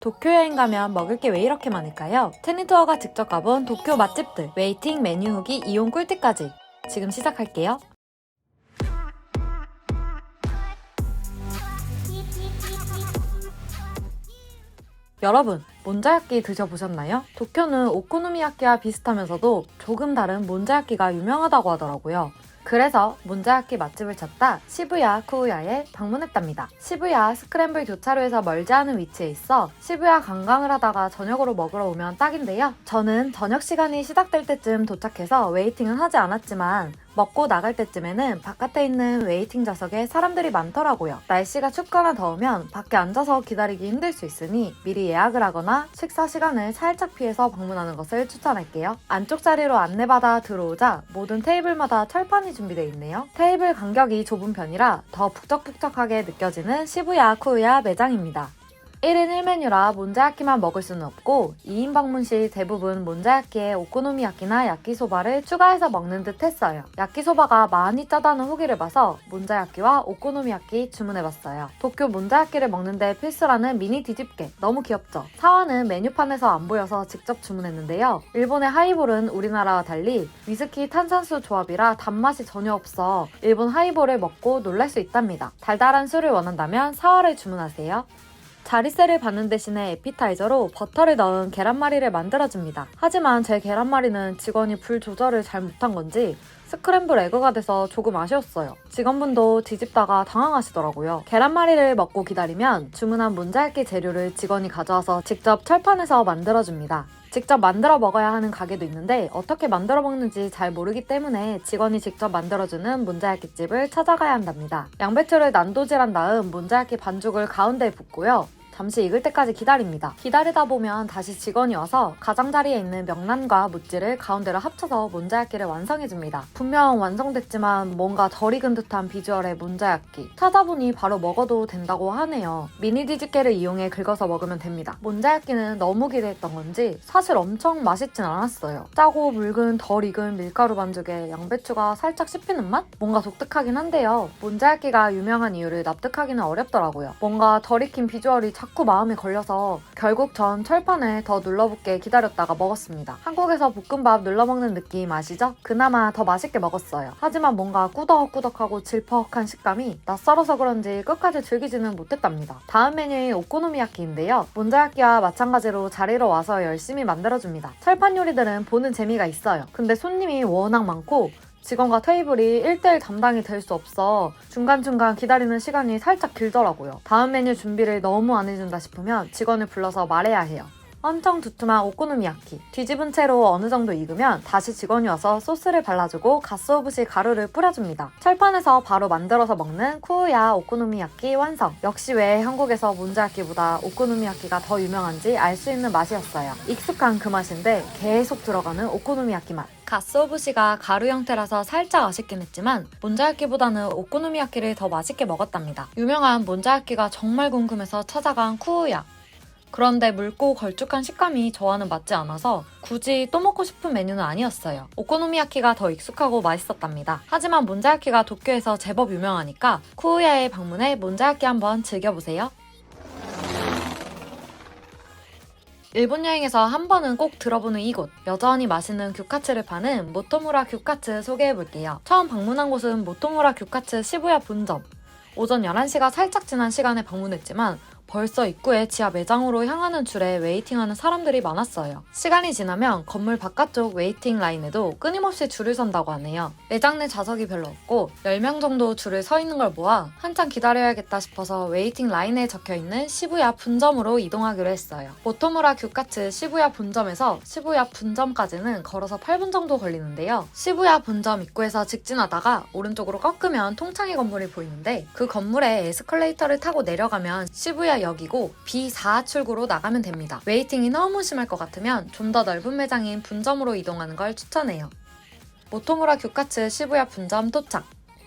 도쿄 여행 가면 먹을 게 왜 이렇게 많을까요? 테니투어가 직접 가본 도쿄 맛집들, 웨이팅 메뉴 후기 이용 꿀팁까지 지금 시작할게요. 여러분, 몬자야끼 드셔보셨나요? 도쿄는 오코노미야끼와 비슷하면서도 조금 다른 몬자야끼가 유명하다고 하더라고요. 그래서 몬자야끼 맛집을 찾다 시부야 쿠우야에 방문했답니다. 시부야 스크램블 교차로에서 멀지 않은 위치에 있어 시부야 관광을 하다가 저녁으로 먹으러 오면 딱인데요. 저는 저녁 시간이 시작될 때쯤 도착해서 웨이팅은 하지 않았지만 먹고 나갈 때쯤에는 바깥에 있는 웨이팅 좌석에 사람들이 많더라고요. 날씨가 춥거나 더우면 밖에 앉아서 기다리기 힘들 수 있으니 미리 예약을 하거나 식사 시간을 살짝 피해서 방문하는 것을 추천할게요. 안쪽 자리로 안내받아 들어오자 모든 테이블마다 철판이 준비되어 있네요. 테이블 간격이 좁은 편이라 더 북적북적하게 느껴지는 시부야 쿠우야 매장입니다. 1인 1메뉴라 몬자야끼만 먹을 수는 없고 2인 방문 시 대부분 몬자야끼에 오코노미야끼나 야끼소바를 추가해서 먹는 듯 했어요. 야끼소바가 많이 짜다는 후기를 봐서 몬자야끼와 오코노미야끼 주문해봤어요. 도쿄 몬자야끼를 먹는데 필수라는 미니 뒤집개 너무 귀엽죠? 사와는 메뉴판에서 안 보여서 직접 주문했는데요. 일본의 하이볼은 우리나라와 달리 위스키 탄산수 조합이라 단맛이 전혀 없어 일본 하이볼을 먹고 놀랄 수 있답니다. 달달한 술을 원한다면 사와를 주문하세요. 자리세를 받는 대신에 에피타이저로 버터를 넣은 계란말이를 만들어줍니다. 하지만 제 계란말이는 직원이 불 조절을 잘 못한 건지 스크램블 에그가 돼서 조금 아쉬웠어요. 직원분도 뒤집다가 당황하시더라고요. 계란말이를 먹고 기다리면 주문한 몬자야끼 재료를 직원이 가져와서 직접 철판에서 만들어줍니다. 직접 만들어 먹어야 하는 가게도 있는데 어떻게 만들어 먹는지 잘 모르기 때문에 직원이 직접 만들어주는 몬자야끼 집을 찾아가야 한답니다. 양배추를 난도질한 다음 몬자야끼 반죽을 가운데에 붓고요. 잠시 익을 때까지 기다립니다. 기다리다 보면 다시 직원이 와서 가장자리에 있는 명란과 무찌를 가운데로 합쳐서 몬자야끼를 완성해줍니다. 분명 완성됐지만 뭔가 덜 익은 듯한 비주얼의 몬자야끼. 찾아보니 바로 먹어도 된다고 하네요. 미니 뒤집개를 이용해 긁어서 먹으면 됩니다. 몬자야끼는 너무 기대했던 건지 사실 엄청 맛있진 않았어요. 짜고 묽은 덜 익은 밀가루 반죽에 양배추가 살짝 씹히는 맛? 뭔가 독특하긴 한데요. 몬자야끼가 유명한 이유를 납득하기는 어렵더라고요. 뭔가 덜 익힌 비주얼이 자꾸 마음에 걸려서 결국 전 철판에 더 눌러붙게 기다렸다가 먹었습니다. 한국에서 볶음밥 눌러먹는 느낌 아시죠? 그나마 더 맛있게 먹었어요. 하지만 뭔가 꾸덕꾸덕하고 질퍽한 식감이 낯설어서 그런지 끝까지 즐기지는 못했답니다. 다음 메뉴인 오코노미야끼인데요. 몬자야끼와 마찬가지로 자리로 와서 열심히 만들어줍니다. 철판 요리들은 보는 재미가 있어요. 근데 손님이 워낙 많고 직원과 테이블이 1대1 담당이 될 수 없어 중간중간 기다리는 시간이 살짝 길더라고요. 다음 메뉴 준비를 너무 안 해준다 싶으면 직원을 불러서 말해야 해요. 엄청 두툼한 오코노미야끼. 뒤집은 채로 어느 정도 익으면 다시 직원이 와서 소스를 발라주고 가스오부시 가루를 뿌려줍니다. 철판에서 바로 만들어서 먹는 쿠우야 오코노미야끼 완성. 역시 왜 한국에서 몬자야끼보다 오코노미야끼가 더 유명한지 알 수 있는 맛이었어요. 익숙한 그 맛인데 계속 들어가는 오코노미야끼 맛. 가스오부시가 가루 형태라서 살짝 아쉽긴 했지만 몬자야끼보다는 오코노미야끼를 더 맛있게 먹었답니다. 유명한 몬자야끼가 정말 궁금해서 찾아간 쿠우야. 그런데 묽고 걸쭉한 식감이 저와는 맞지 않아서 굳이 또 먹고 싶은 메뉴는 아니었어요. 오코노미야끼가 더 익숙하고 맛있었답니다. 하지만 몬자야끼가 도쿄에서 제법 유명하니까 쿠우야에 방문해 몬자야끼 한번 즐겨보세요. 일본 여행에서 한 번은 꼭 들어보는 이곳, 여전히 맛있는 규카츠를 파는 모토무라 규카츠 소개해볼게요. 처음 방문한 곳은 모토무라 규카츠 시부야 본점. 오전 11시가 살짝 지난 시간에 방문했지만 벌써 입구에 지하 매장으로 향하는 줄에 웨이팅하는 사람들이 많았어요. 시간이 지나면 건물 바깥쪽 웨이팅 라인에도 끊임없이 줄을 선다고 하네요. 매장 내 좌석이 별로 없고 10명 정도 줄을 서 있는 걸 보아 한참 기다려야겠다 싶어서 웨이팅 라인에 적혀있는 시부야 분점으로 이동하기로 했어요. 모토무라 규카츠 시부야 본점에서 시부야 분점까지는 걸어서 8분 정도 걸리는데요. 시부야 본점 입구에서 직진하다가 오른쪽으로 꺾으면 통창의 건물이 보이는데 그 건물에 에스컬레이터를 타고 내려가면 시부야 역이고 B4 출구로 나가면 됩니다. 웨이팅이 너무 심할 것 같으면 좀 더 넓은 매장인 분점으로 이동하는 걸 추천해요. 모토무라 규카츠 시부야 분점 도착!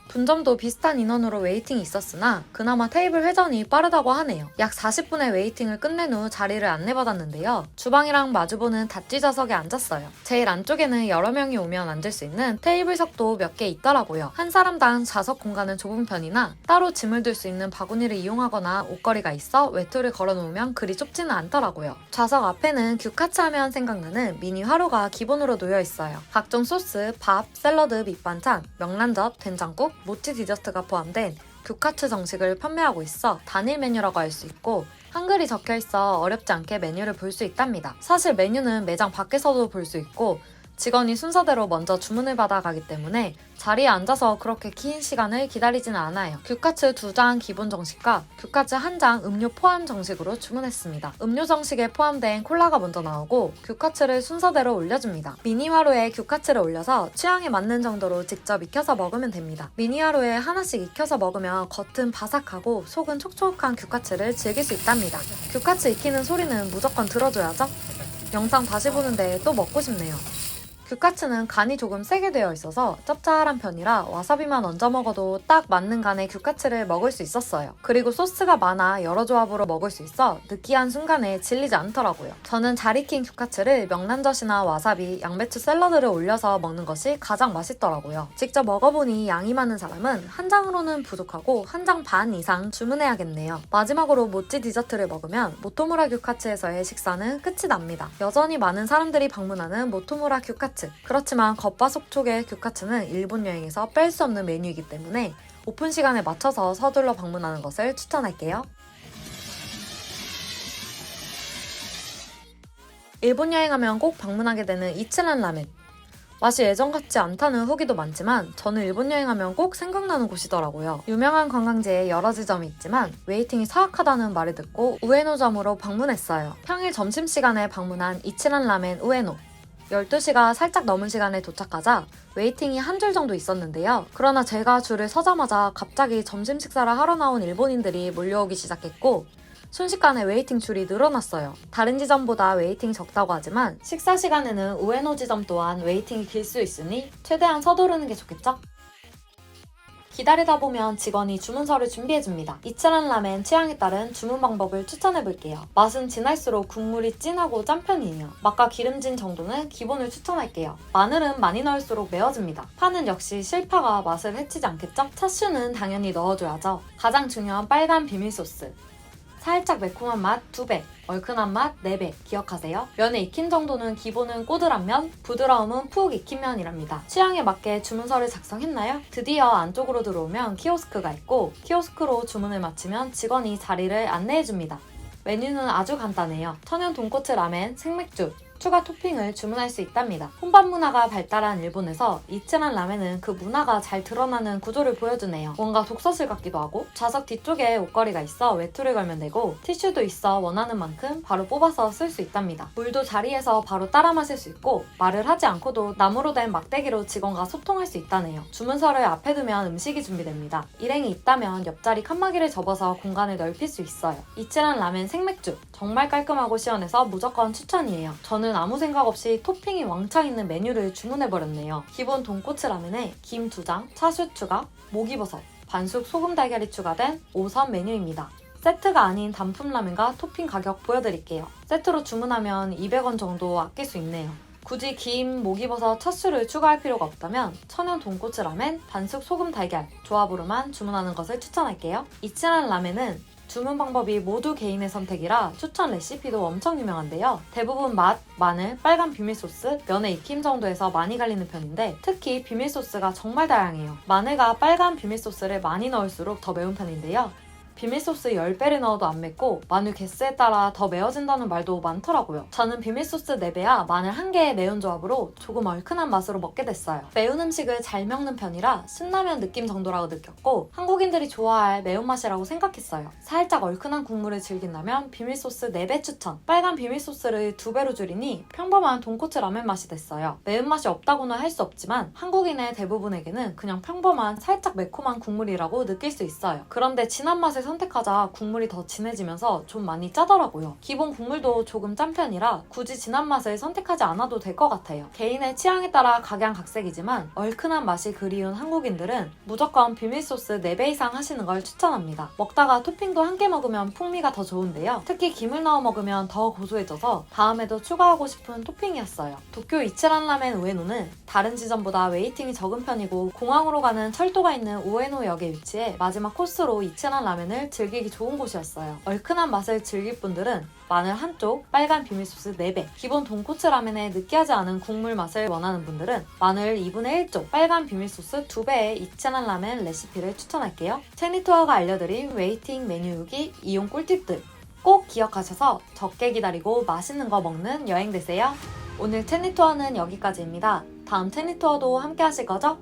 분점도 비슷한 인원으로 웨이팅이 있었으나 그나마 테이블 회전이 빠르다고 하네요. 약 40분의 웨이팅을 끝낸 후 자리를 안내받았는데요. 주방이랑 마주보는 닷지 좌석에 앉았어요. 제일 안쪽에는 여러 명이 오면 앉을 수 있는 테이블석도 몇 개 있더라고요. 한 사람당 좌석 공간은 좁은 편이나 따로 짐을 둘 수 있는 바구니를 이용하거나 옷걸이가 있어 외투를 걸어놓으면 그리 좁지는 않더라고요. 좌석 앞에는 규카츠 하면 생각나는 미니 화로가 기본으로 놓여 있어요. 각종 소스, 밥, 샐러드, 밑반찬, 명란젓, 된장국, 모찌 디저트가 포함된 규카츠 정식을 판매하고 있어 단일 메뉴라고 할 수 있고 한글이 적혀 있어 어렵지 않게 메뉴를 볼 수 있답니다. 사실 메뉴는 매장 밖에서도 볼 수 있고 직원이 순서대로 먼저 주문을 받아가기 때문에 자리에 앉아서 그렇게 긴 시간을 기다리지는 않아요. 규카츠 2장 기본 정식과 규카츠 1장 음료 포함 정식으로 주문했습니다. 음료 정식에 포함된 콜라가 먼저 나오고 규카츠를 순서대로 올려줍니다. 미니 화로에 규카츠를 올려서 취향에 맞는 정도로 직접 익혀서 먹으면 됩니다. 미니 화로에 하나씩 익혀서 먹으면 겉은 바삭하고 속은 촉촉한 규카츠를 즐길 수 있답니다. 규카츠 익히는 소리는 무조건 들어줘야죠. 영상 다시 보는데 또 먹고 싶네요. 규카츠는 간이 조금 세게 되어 있어서 짭짤한 편이라 와사비만 얹어 먹어도 딱 맞는 간의 규카츠를 먹을 수 있었어요. 그리고 소스가 많아 여러 조합으로 먹을 수 있어 느끼한 순간에 질리지 않더라고요. 저는 잘 익힌 규카츠를 명란젓이나 와사비, 양배추 샐러드를 올려서 먹는 것이 가장 맛있더라고요. 직접 먹어보니 양이 많은 사람은 한 장으로는 부족하고 한 장 반 이상 주문해야겠네요. 마지막으로 모찌 디저트를 먹으면 모토무라 규카츠에서의 식사는 끝이 납니다. 여전히 많은 사람들이 방문하는 모토무라 규카츠. 그렇지만 겉바속촉의 규카츠는 일본 여행에서 뺄 수 없는 메뉴이기 때문에 오픈 시간에 맞춰서 서둘러 방문하는 것을 추천할게요. 일본 여행하면 꼭 방문하게 되는 이치란 라멘. 맛이 예전 같지 않다는 후기도 많지만 저는 일본 여행하면 꼭 생각나는 곳이더라고요. 유명한 관광지에 여러 지점이 있지만 웨이팅이 사악하다는 말을 듣고 우에노점으로 방문했어요. 평일 점심시간에 방문한 이치란 라멘 우에노. 12시가 살짝 넘은 시간에 도착하자 웨이팅이 한 줄 정도 있었는데요. 그러나 제가 줄을 서자마자 갑자기 점심 식사를 하러 나온 일본인들이 몰려오기 시작했고 순식간에 웨이팅 줄이 늘어났어요. 다른 지점보다 웨이팅이 적다고 하지만 식사 시간에는 우에노 지점 또한 웨이팅이 길 수 있으니 최대한 서두르는 게 좋겠죠? 기다리다 보면 직원이 주문서를 준비해줍니다. 이치란 라멘 취향에 따른 주문 방법을 추천해볼게요. 맛은 진할수록 국물이 진하고 짠 편이에요. 맛과 기름진 정도는 기본을 추천할게요. 마늘은 많이 넣을수록 매워집니다. 파는 역시 실파가 맛을 해치지 않겠죠? 차슈는 당연히 넣어줘야죠. 가장 중요한 빨간 비밀소스. 살짝 매콤한 맛 2배, 얼큰한 맛 4배 기억하세요. 면의 익힘 정도는 기본은 꼬들한 면, 부드러움은 푹 익힌 면이랍니다. 취향에 맞게 주문서를 작성했나요? 드디어 안쪽으로 들어오면 키오스크가 있고 키오스크로 주문을 마치면 직원이 자리를 안내해줍니다. 메뉴는 아주 간단해요. 천연 돈코츠 라멘, 생맥주, 추가 토핑을 주문할 수 있답니다. 혼밥 문화가 발달한 일본에서 이치란 라멘은 그 문화가 잘 드러나는 구조를 보여주네요. 뭔가 독서실 같기도 하고 좌석 뒤쪽에 옷걸이가 있어 외투를 걸면 되고 티슈도 있어 원하는 만큼 바로 뽑아서 쓸 수 있답니다. 물도 자리에서 바로 따라 마실 수 있고 말을 하지 않고도 나무로 된 막대기로 직원과 소통할 수 있다네요. 주문서를 앞에 두면 음식이 준비됩니다. 일행이 있다면 옆자리 칸막이를 접어서 공간을 넓힐 수 있어요. 이치란 라멘 생맥주 정말 깔끔하고 시원해서 무조건 추천이에요. 저는 아무 생각 없이 토핑이 왕창 있는 메뉴를 주문해버렸네요. 기본 돈코츠 라멘에 김 2장, 차슈 추가, 목이버섯, 반숙 소금 달걀이 추가된 5선 메뉴입니다. 세트가 아닌 단품 라멘과 토핑 가격 보여드릴게요. 세트로 주문하면 200원 정도 아낄 수 있네요. 굳이 김, 목이버섯, 차슈를 추가할 필요가 없다면 천연 돈코츠 라멘, 반숙 소금 달걀 조합으로만 주문하는 것을 추천할게요. 이치란 라멘은 주문 방법이 모두 개인의 선택이라 추천 레시피도 엄청 유명한데요. 대부분 맛, 마늘, 빨간 비밀소스, 면의 익힘 정도에서 많이 갈리는 편인데 특히 비밀소스가 정말 다양해요. 마늘과 빨간 비밀소스를 많이 넣을수록 더 매운 편인데요. 비밀소스 10배를 넣어도 안 맵고 마늘 개수에 따라 더 매워진다는 말도 많더라고요. 저는 비밀소스 4배와 마늘 1개의 매운 조합으로 조금 얼큰한 맛으로 먹게 됐어요. 매운 음식을 잘 먹는 편이라 신라면 느낌 정도라고 느꼈고 한국인들이 좋아할 매운맛이라고 생각했어요. 살짝 얼큰한 국물을 즐긴다면 비밀소스 4배 추천! 빨간 비밀소스를 2배로 줄이니 평범한 돈코츠 라멘 맛이 됐어요. 매운맛이 없다고는 할 수 없지만 한국인의 대부분에게는 그냥 평범한 살짝 매콤한 국물이라고 느낄 수 있어요. 그런데 진한 맛의 선택하자 국물이 더 진해지면서 좀 많이 짜더라고요. 기본 국물도 조금 짠 편이라 굳이 진한 맛을 선택하지 않아도 될 것 같아요. 개인의 취향에 따라 각양각색이지만 얼큰한 맛이 그리운 한국인들은 무조건 비밀소스 4배 이상 하시는 걸 추천합니다. 먹다가 토핑도 함께 먹으면 풍미가 더 좋은데요. 특히 김을 넣어 먹으면 더 고소해져서 다음에도 추가하고 싶은 토핑이었어요. 도쿄 이치란 라멘 우에노는 다른 지점보다 웨이팅이 적은 편이고 공항으로 가는 철도가 있는 우에노역에 위치해 마지막 코스로 이치란 라멘을 즐기기 좋은 곳이었어요. 얼큰한 맛을 즐길 분들은 마늘 한쪽, 빨간 비밀소스 4배, 기본 돈코츠 라멘의 느끼하지 않은 국물 맛을 원하는 분들은 마늘 2분의 1쪽, 빨간 비밀소스 2배의 이치란 라멘 레시피를 추천할게요. 체니투어가 알려드린 웨이팅 메뉴 후기 이용 꿀팁들 꼭 기억하셔서 적게 기다리고 맛있는 거 먹는 여행 되세요. 오늘 체니투어는 여기까지입니다. 다음 체니투어도 함께 하실 거죠?